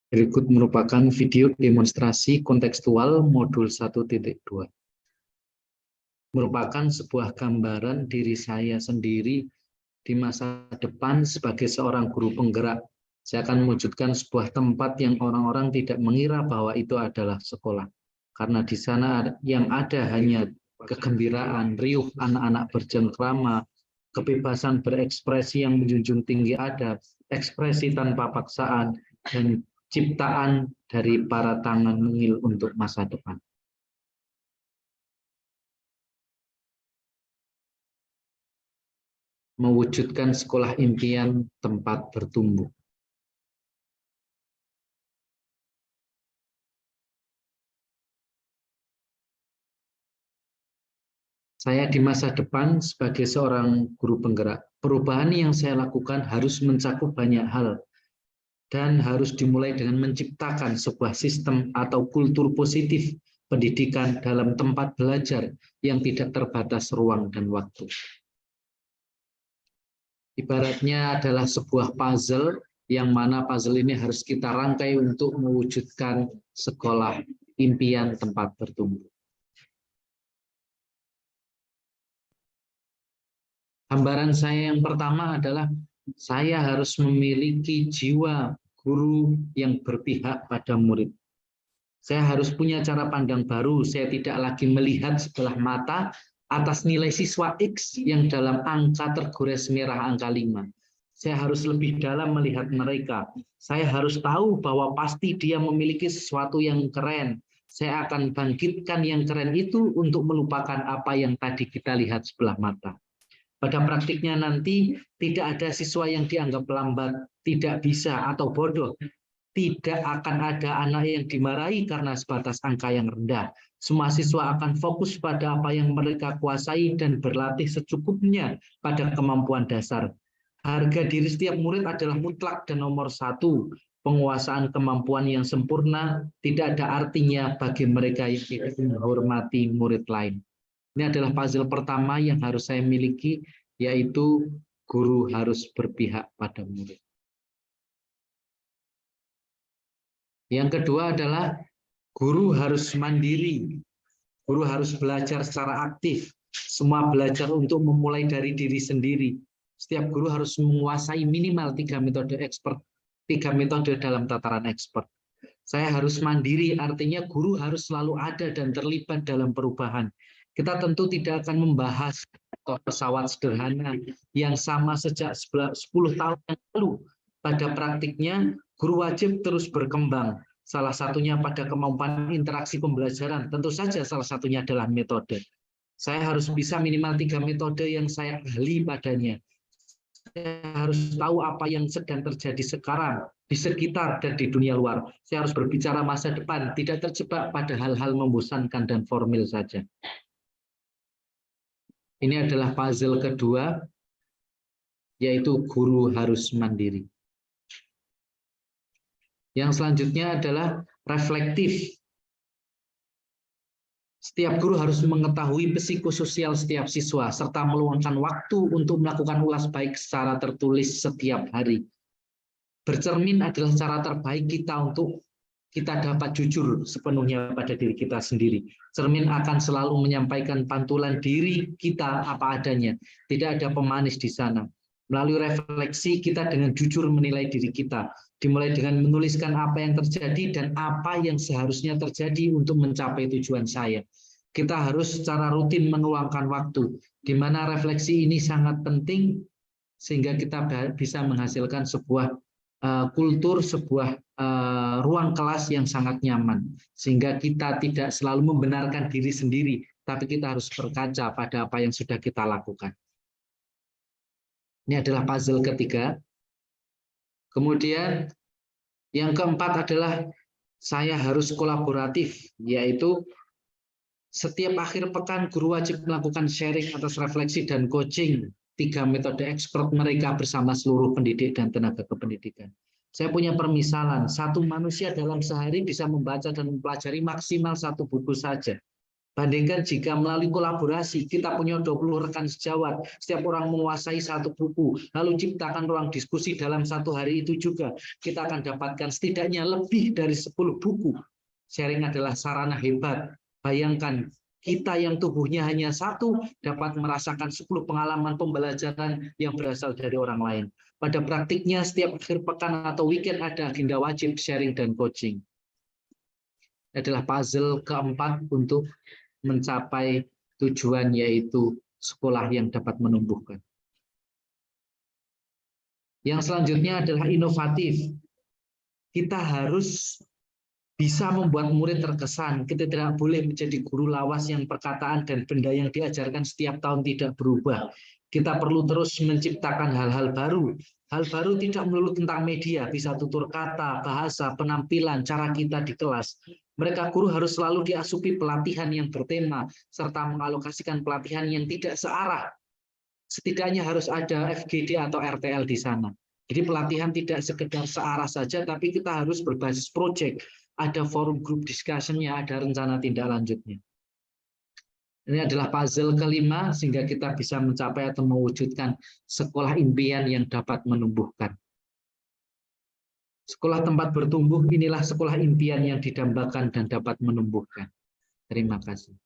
Berikut merupakan video demonstrasi kontekstual modul 1.2. Merupakan sebuah gambaran diri saya sendiri di masa depan sebagai seorang guru penggerak. Saya akan mewujudkan sebuah tempat yang orang-orang tidak mengira bahwa itu adalah sekolah. Karena di sana yang ada hanya kegembiraan, riuh anak-anak bercengkrama, kebebasan berekspresi yang menjunjung tinggi adat, ekspresi tanpa paksaan, dan ciptaan dari para tangan mungil untuk masa depan. Mewujudkan sekolah impian tempat bertumbuh. Saya di masa depan sebagai seorang guru penggerak, perubahan yang saya lakukan harus mencakup banyak hal dan harus dimulai dengan menciptakan sebuah sistem atau kultur positif pendidikan dalam tempat belajar yang tidak terbatas ruang dan waktu. Ibaratnya adalah sebuah puzzle yang mana puzzle ini harus kita rangkai untuk mewujudkan sekolah impian tempat bertumbuh. Gambaran saya yang pertama adalah saya harus memiliki jiwa guru yang berpihak pada murid. Saya harus punya cara pandang baru, saya tidak lagi melihat sebelah mata atas nilai siswa X yang dalam angka tergores merah angka 5. Saya harus lebih dalam melihat mereka. Saya harus tahu bahwa pasti dia memiliki sesuatu yang keren. Saya akan bangkitkan yang keren itu untuk melupakan apa yang tadi kita lihat sebelah mata. Pada praktiknya nanti tidak ada siswa yang dianggap lambat, tidak bisa, atau bodoh. Tidak akan ada anak yang dimarahi karena sebatas angka yang rendah. Semua siswa akan fokus pada apa yang mereka kuasai dan berlatih secukupnya pada kemampuan dasar. Harga diri setiap murid adalah mutlak dan nomor satu. Penguasaan kemampuan yang sempurna tidak ada artinya bagi mereka yang tidak menghormati murid lain. Ini adalah puzzle pertama yang harus saya miliki, yaitu guru harus berpihak pada murid. Yang kedua adalah guru harus mandiri. Guru harus belajar secara aktif. Semua belajar untuk memulai dari diri sendiri. Setiap guru harus menguasai minimal 3 metode expert, 3 metode dalam tataran expert. Saya harus mandiri, artinya guru harus selalu ada dan terlibat dalam perubahan. Kita tentu tidak akan membahas pesawat sederhana yang sama sejak 10 tahun yang lalu. Pada praktiknya, guru wajib terus berkembang. Salah satunya pada kemampuan interaksi pembelajaran. Tentu saja salah satunya adalah metode. Saya harus bisa minimal 3 metode yang saya ahli padanya. Saya harus tahu apa yang sedang terjadi sekarang di sekitar dan di dunia luar. Saya harus berbicara masa depan, tidak terjebak pada hal-hal membosankan dan formil saja. Ini adalah puzzle kedua, yaitu guru harus mandiri. Yang selanjutnya adalah reflektif. Setiap guru harus mengetahui psikososial setiap siswa, serta meluangkan waktu untuk melakukan ulas baik secara tertulis setiap hari. Bercermin adalah cara terbaik kita untuk kita dapat jujur sepenuhnya pada diri kita sendiri. Cermin akan selalu menyampaikan pantulan diri kita apa adanya. Tidak ada pemanis di sana. Melalui refleksi kita dengan jujur menilai diri kita. Dimulai dengan menuliskan apa yang terjadi dan apa yang seharusnya terjadi untuk mencapai tujuan saya. Kita harus secara rutin meluangkan waktu, di mana refleksi ini sangat penting sehingga kita bisa menghasilkan sebuah kultur, sebuah ruang kelas yang sangat nyaman, sehingga kita tidak selalu membenarkan diri sendiri, tapi kita harus berkaca pada apa yang sudah kita lakukan. Ini adalah puzzle ketiga. Kemudian yang keempat adalah saya harus kolaboratif, yaitu setiap akhir pekan guru wajib melakukan sharing atas refleksi dan coaching 3 metode expert mereka bersama seluruh pendidik dan tenaga kependidikan. Saya punya permisalan, satu manusia dalam sehari bisa membaca dan mempelajari maksimal 1 buku saja. Bandingkan jika melalui kolaborasi, kita punya 20 rekan sejawat, setiap orang menguasai satu buku, lalu ciptakan ruang diskusi dalam satu hari itu juga, kita akan dapatkan setidaknya lebih dari 10 buku. Sharing adalah sarana hebat. Bayangkan, kita yang tubuhnya hanya satu, dapat merasakan 10 pengalaman pembelajaran yang berasal dari orang lain. Pada praktiknya, setiap akhir pekan atau weekend ada agenda wajib sharing dan coaching. Adalah puzzle keempat untuk mencapai tujuan, yaitu sekolah yang dapat menumbuhkan. Yang selanjutnya adalah inovatif. Kita harus bisa membuat murid terkesan. Kita tidak boleh menjadi guru lawas yang perkataan dan benda yang diajarkan setiap tahun tidak berubah. Kita perlu terus menciptakan hal-hal baru. Hal baru tidak melulu tentang media, bisa tutur kata, bahasa, penampilan, cara kita di kelas. Mereka guru harus selalu diasupi pelatihan yang bertema, serta mengalokasikan pelatihan yang tidak searah. Setidaknya harus ada FGD atau RTL di sana. Jadi pelatihan tidak sekedar searah saja, tapi kita harus berbasis proyek. Ada forum group discussion-nya, ada rencana tindak lanjutnya. Ini adalah puzzle kelima, sehingga kita bisa mencapai atau mewujudkan sekolah impian yang dapat menumbuhkan. Sekolah tempat bertumbuh, inilah sekolah impian yang didambakan dan dapat menumbuhkan. Terima kasih.